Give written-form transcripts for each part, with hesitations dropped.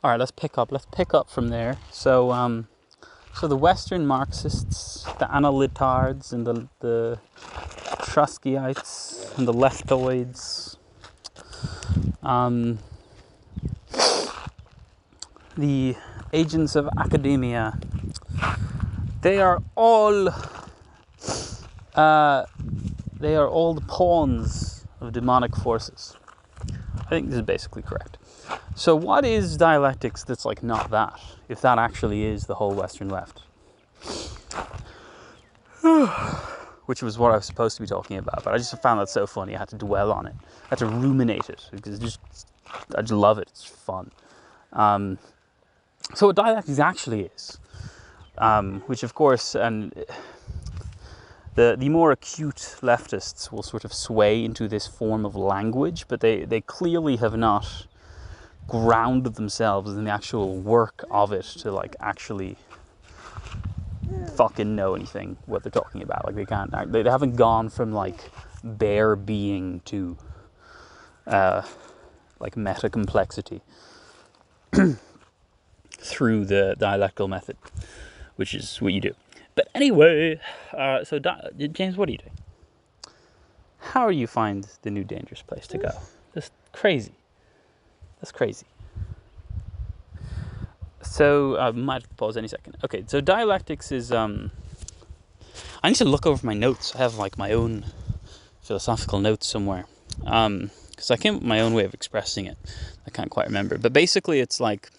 All right, let's pick up from there. So the Western Marxists, the Analytards, and the Trotskyites, and the leftoids, the agents of academia, they are all the pawns of demonic forces. I think this is basically correct. So what is dialectics that's like not that, if that actually is the whole Western left? Which was what I was supposed to be talking about, but I just found that so funny. I had to dwell on it. I had to ruminate it, because I just love it. It's fun. So what dialectics actually is, which of course, and the more acute leftists will sort of sway into this form of language, but they clearly have not grounded themselves in the actual work of it to like actually fucking know anything what they're talking about. Like they haven't gone from like bare being to like meta complexity through the dialectical method, which is what you do. But anyway, James, what are you doing? How do you find the new dangerous place to go? That's crazy. That's crazy. So I might pause any second. Okay, so dialectics is I need to look over my notes. I have like my own philosophical notes somewhere, because I came up with my own way of expressing it. I can't quite remember, but basically it's like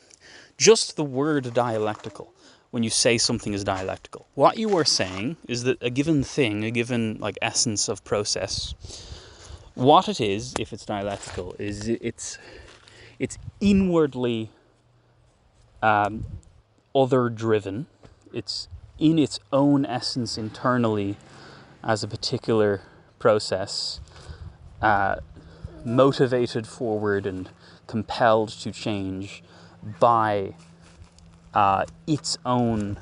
just the word dialectical. When you say something is dialectical, what you are saying is that a given thing, a given like essence of process, what it is, if it's dialectical, is it's inwardly other-driven. It's in its own essence internally as a particular process, motivated forward and compelled to change by its own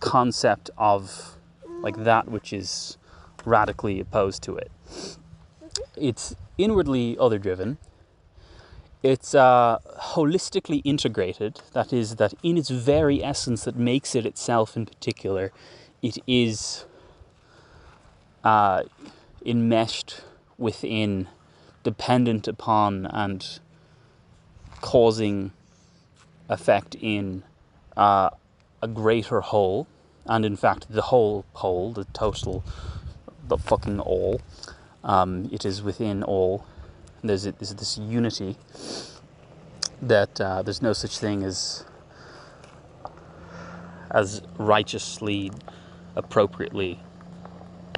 concept of like that which is radically opposed to it. It's inwardly other-driven. It's holistically integrated. That is, that in its very essence that makes it itself in particular, it is enmeshed within, dependent upon, and causing effect in a greater whole, and in fact the whole, the total, the fucking all. It is within all. There's this unity that there's no such thing as righteously, appropriately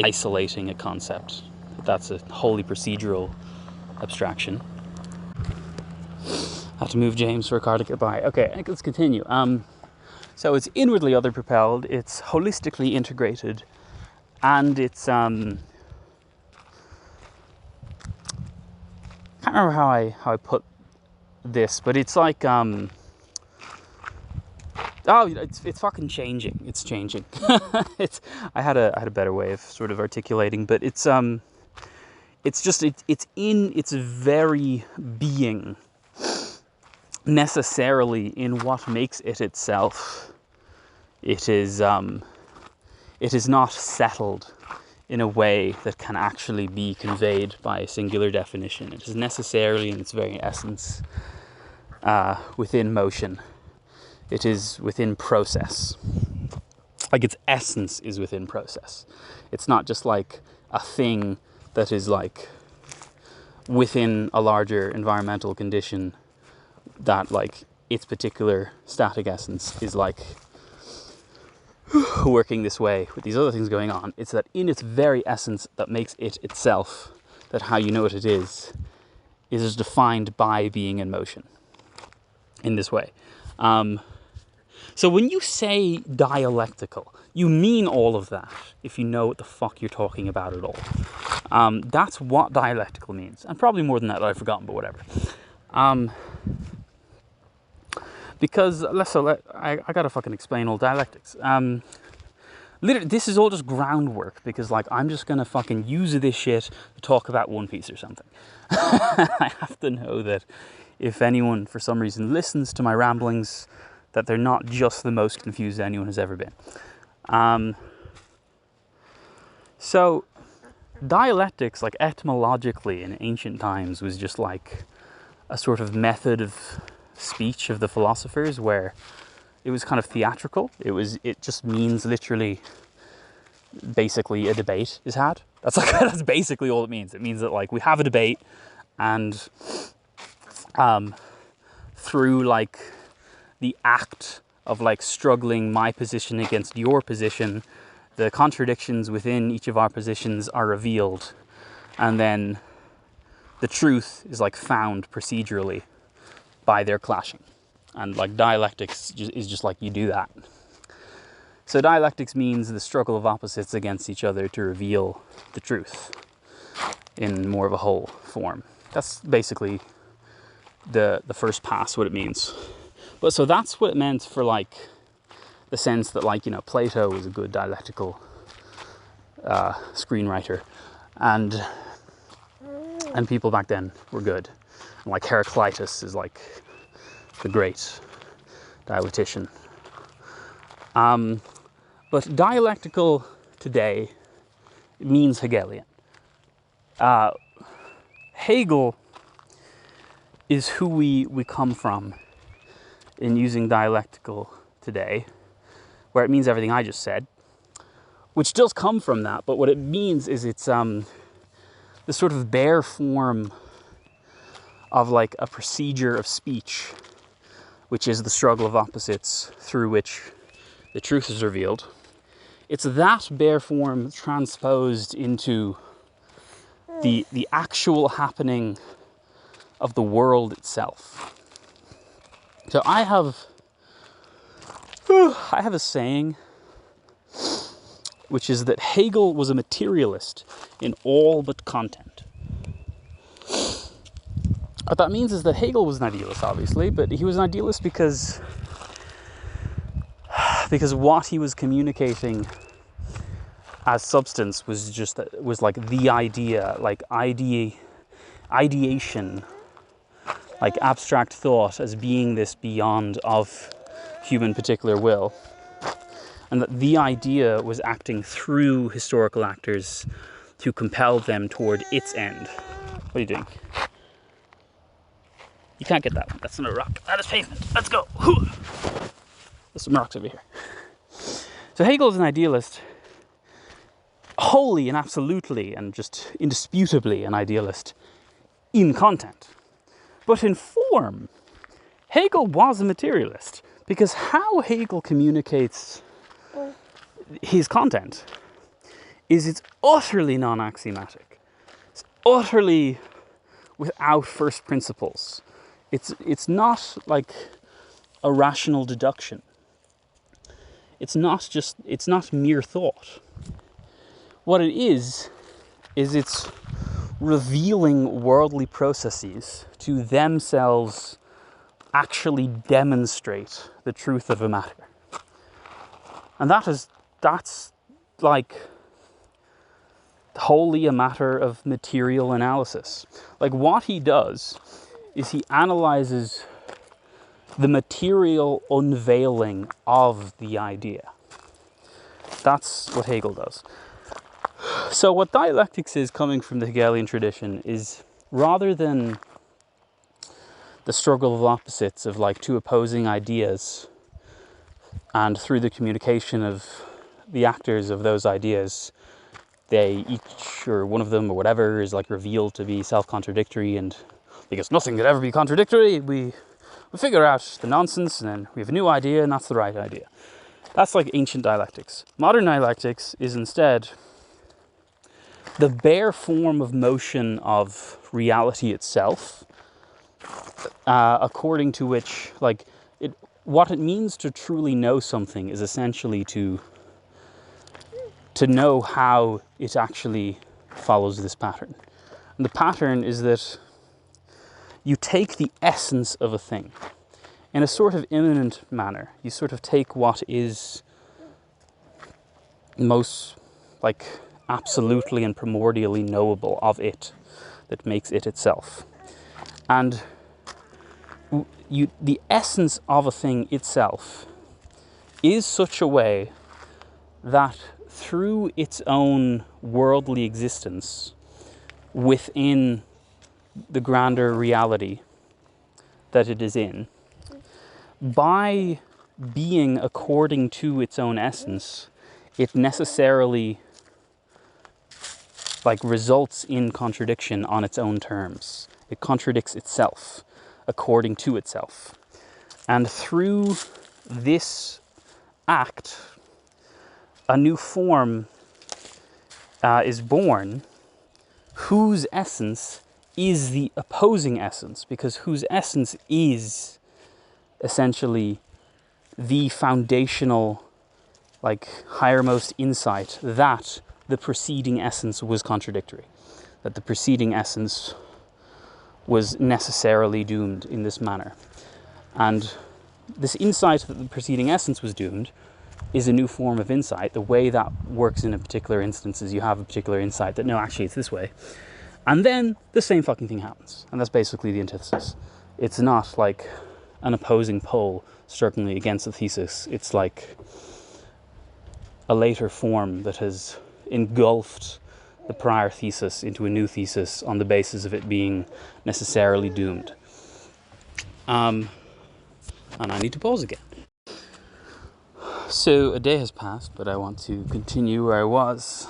isolating a concept. That's a wholly procedural abstraction. I have to move James for a car to get by. Okay, let's continue. So it's inwardly other-propelled, it's holistically integrated, and it's can't remember how I put this, but it's like it's fucking changing. It's changing. I had a better way of sort of articulating, but it's in its very being, necessarily in what makes it itself. It is not settled in a way that can actually be conveyed by a singular definition. It is necessarily in its very essence within motion. It is within process. Like its essence is within process. It's not just like a thing that is like within a larger environmental condition that like its particular static essence is like working this way with these other things going on. It's that in its very essence that makes it itself, that how you know what it is defined by being in motion in this way. So when you say dialectical, you mean all of that, if you know what the fuck you're talking about at all. That's what dialectical means. And probably more than that I've forgotten, but whatever. Because, I gotta fucking explain all dialectics. Literally, this is all just groundwork, because, like, I'm just gonna fucking use this shit to talk about One Piece or something. I have to know that if anyone for some reason listens to my ramblings, that they're not just the most confused anyone has ever been. So dialectics, like etymologically in ancient times, was just like a sort of method of speech of the philosophers where it was kind of theatrical. It just means literally basically a debate is had. That's basically all it means. It means that like we have a debate, and through like the act of like struggling my position against your position, the contradictions within each of our positions are revealed, and then the truth is like found procedurally by their clashing. And like dialectics is just like you do that. So dialectics means the struggle of opposites against each other to reveal the truth in more of a whole form. That's basically the first pass, what it means. But so that's what it meant for like the sense that like, you know, Plato was a good dialectical screenwriter, and people back then were good. And like Heraclitus is like the great dialectician. But dialectical today means Hegelian. Hegel is who we come from in using dialectical today, where it means everything I just said, which does come from that, but what it means is it's the sort of bare form of like a procedure of speech, which is the struggle of opposites through which the truth is revealed. It's that bare form transposed into the actual happening of the world itself. So I have a saying, which is that Hegel was a materialist in all but content. What that means is that Hegel was an idealist, obviously, but he was an idealist because what he was communicating as substance was like the idea, like ideation, like abstract thought as being this beyond of human particular will, and that the idea was acting through historical actors to compel them toward its end. What are you doing? You can't get that one. That's not a rock. That is pavement. Let's go. There's some rocks over here. So Hegel is an idealist, wholly and absolutely and just indisputably an idealist in content. But in form, Hegel was a materialist, because how Hegel communicates his content is it's utterly non-axiomatic. It's utterly without first principles. It's not like a rational deduction. It's not mere thought. What it is it's revealing worldly processes to themselves actually demonstrate the truth of a matter. And that's like wholly a matter of material analysis. Like what he does is he analyzes the material unveiling of the idea. That's what Hegel does. So what dialectics is, coming from the Hegelian tradition, is rather than the struggle of opposites of like two opposing ideas, and through the communication of the actors of those ideas, they each, or one of them or whatever, is like revealed to be self-contradictory, and because nothing could ever be contradictory, we figure out the nonsense, and then we have a new idea, and that's the right idea. That's like ancient dialectics. Modern dialectics is instead the bare form of motion of reality itself, according to which, like, what it means to truly know something is essentially to know how it actually follows this pattern. And the pattern is that you take the essence of a thing in a sort of immanent manner. You sort of take what is most, like, absolutely and primordially knowable of it, that makes it itself. And the essence of a thing itself is such a way that through its own worldly existence within the grander reality that it is in, by being according to its own essence, it necessarily results in contradiction on its own terms. It contradicts itself according to itself. And through this act, a new form is born whose essence is the opposing essence, because whose essence is essentially the foundational, highermost insight that the preceding essence was contradictory, that the preceding essence was necessarily doomed in this manner. And this insight that the preceding essence was doomed is a new form of insight. The way that works in a particular instance is you have a particular insight that, no, actually it's this way. And then the same fucking thing happens. And that's basically the antithesis. It's not like an opposing pole struggling against a thesis. It's like a later form that has engulfed the prior thesis into a new thesis on the basis of it being necessarily doomed. And I need to pause again. So a day has passed, but I want to continue where I was,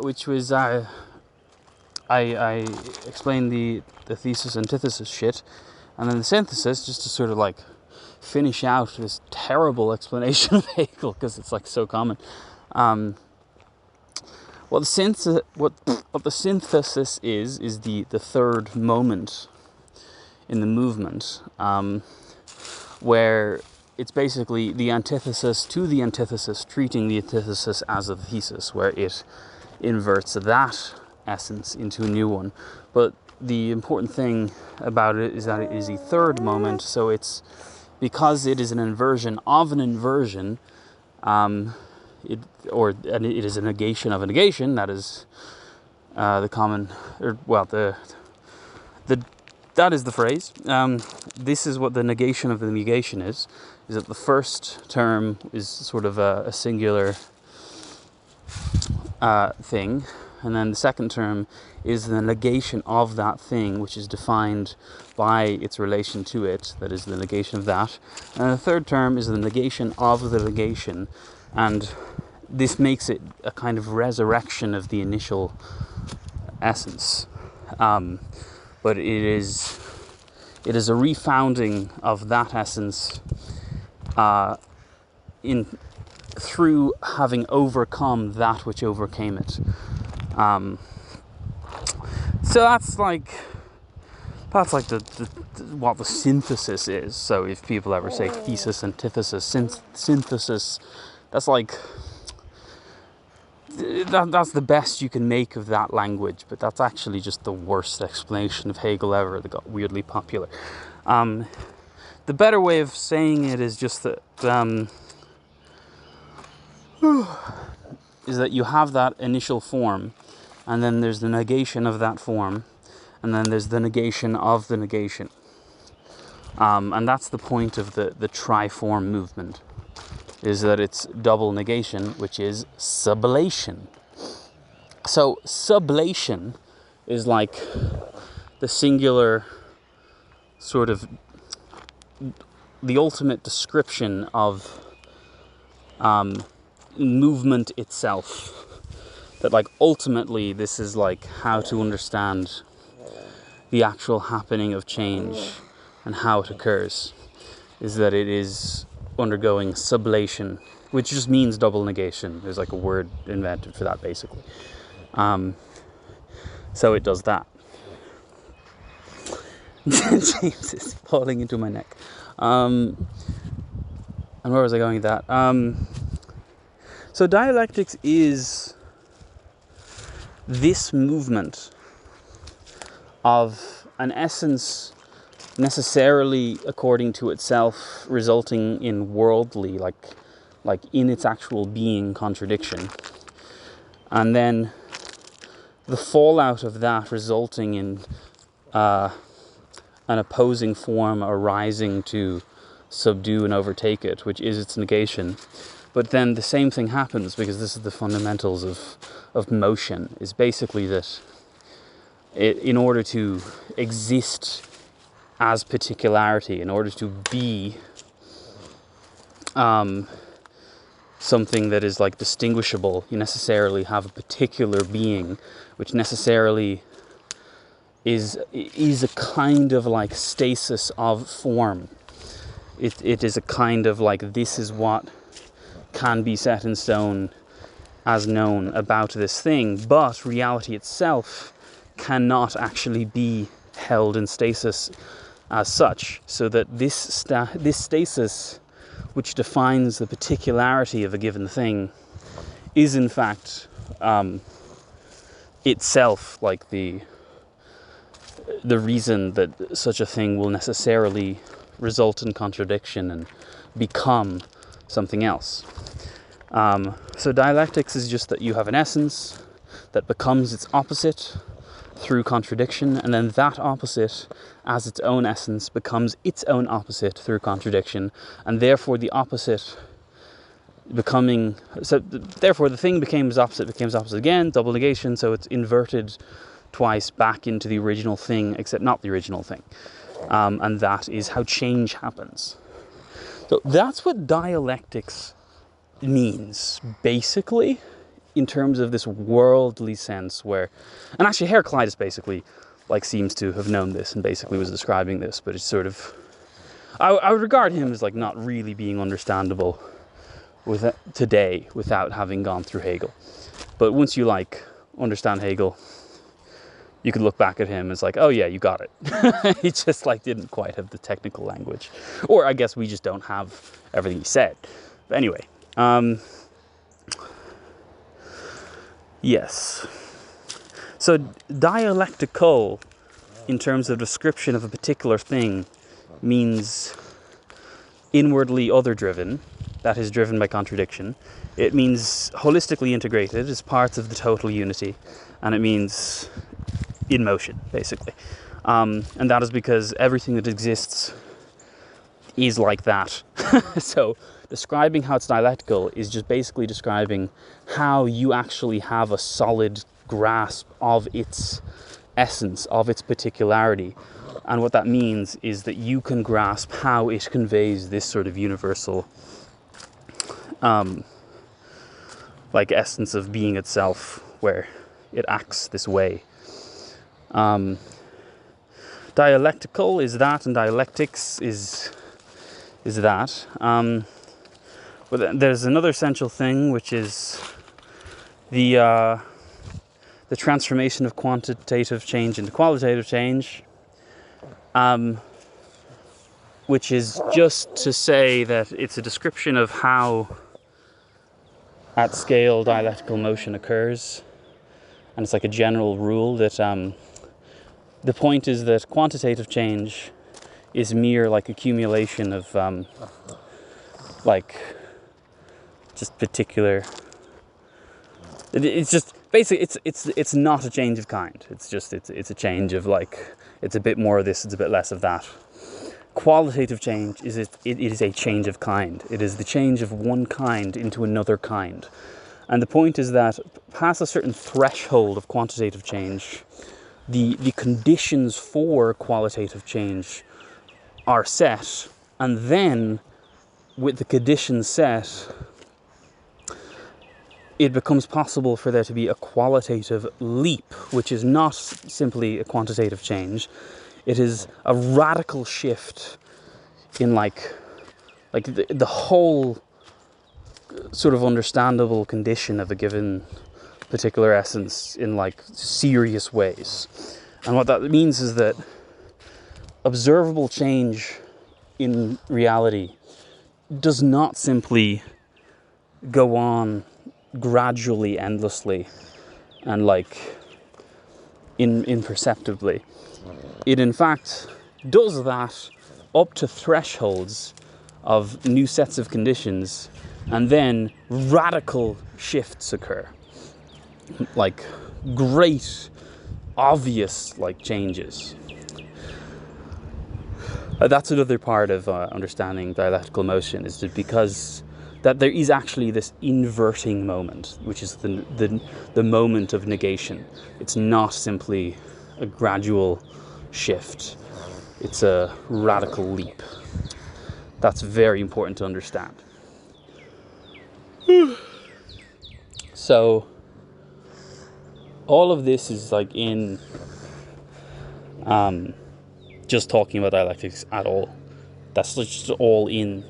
which was I explained the thesis antithesis shit, and then the synthesis, just to sort of finish out this terrible explanation of Hegel, because it's so common. What the synthesis is the third moment in the movement, where it's basically the antithesis to the antithesis, treating the antithesis as a thesis, where it inverts that essence into a new one. But the important thing about it is that it is a third moment, so it's because it is an inversion of an inversion, it is a negation of a negation. That is the common, that is the phrase. This is what the negation of the negation is that the first term is sort of a singular thing, and then the second term is the negation of that thing, which is defined by its relation to it, that is the negation of that. And the third term is the negation of the negation, and this makes it a kind of resurrection of the initial essence. But it is a refounding of that essence through having overcome that which overcame it. So that's what the synthesis is. So if people ever say thesis, antithesis, synthesis, that's that's the best you can make of that language, but that's actually just the worst explanation of Hegel ever that got weirdly popular. The better way of saying it is just that is that you have that initial form, and then there's the negation of that form, and then there's the negation of the negation. And that's the point of the triform movement, is that it's double negation, which is sublation. So sublation is the singular sort of the ultimate description of movement itself. That ultimately this is how to understand the actual happening of change and how it occurs, is that it is undergoing sublation, which just means double negation. There's a word invented for that, basically. So it does that. James is falling into my neck. And where was I going with that? So dialectics is this movement of an essence necessarily according to itself, resulting in worldly, like in its actual being, contradiction, and then the fallout of that resulting in a an opposing form arising to subdue and overtake it, which is its negation. But then the same thing happens, because this is the fundamentals of motion, is basically that in order to exist as particularity, in order to be something that is like distinguishable, you necessarily have a particular being, which necessarily is a kind of like stasis of form. It is a kind of like, this is what can be set in stone as known about this thing, but reality itself cannot actually be held in stasis as such, so that this stasis, which defines the particularity of a given thing, is in fact itself like the reason that such a thing will necessarily result in contradiction and become something else. So dialectics is just that you have an essence that becomes its opposite through contradiction, and then that opposite as its own essence becomes its own opposite through contradiction, and therefore the opposite becoming, so therefore the thing becomes opposite again, double negation, so it's inverted twice back into the original thing, except not the original thing. And that is how change happens. So that's what dialectics means, basically, in terms of this worldly sense where, and actually Heraclitus basically like seems to have known this and basically was describing this, but it's sort of, I would regard him as like not really being understandable today without having gone through Hegel. But once you like understand Hegel, you could look back at him as like, oh yeah, you got it. He just like didn't quite have the technical language, or I guess we just don't have everything he said. But anyway, yes. So dialectical, in terms of description of a particular thing, means inwardly other-driven, that is driven by contradiction. It means holistically integrated as parts of the total unity, and it means in motion, basically. And that is because everything that exists is like that. So describing how it's dialectical is just basically describing how you actually have a solid grasp of its essence, of its particularity. And what that means is that you can grasp how it conveys this sort of universal like essence of being itself, where it acts this way. Dialectical is that, and dialectics is that. But there's another essential thing, which is the transformation of quantitative change into qualitative change, which is just to say that it's a description of how at scale dialectical motion occurs. And it's like a general rule that the point is that quantitative change is mere like accumulation of like just particular. It's just basically it's not a change of kind. It's just it's a change of like, it's a bit more of this, it's a bit less of that. Qualitative change is it is a change of kind. It is the change of one kind into another kind. And the point is that past a certain threshold of quantitative change, the conditions for qualitative change are set, and then with the conditions set, it becomes possible for there to be a qualitative leap, which is not simply a quantitative change. It is a radical shift in like the whole sort of understandable condition of a given particular essence in like serious ways. And what that means is that observable change in reality does not simply go on gradually, endlessly, and like imperceptibly. It in fact does that up to thresholds of new sets of conditions, and then radical shifts occur, like great obvious like changes. That's another part of understanding dialectical motion, is that because that there is actually this inverting moment, which is the moment of negation. It's not simply a gradual shift. It's a radical leap. That's very important to understand. So all of this is like in just talking about dialectics at all. That's just all in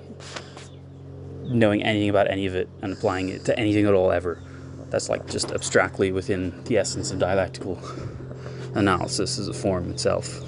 knowing anything about any of it and applying it to anything at all ever. That's like just abstractly within the essence of dialectical analysis as a form itself.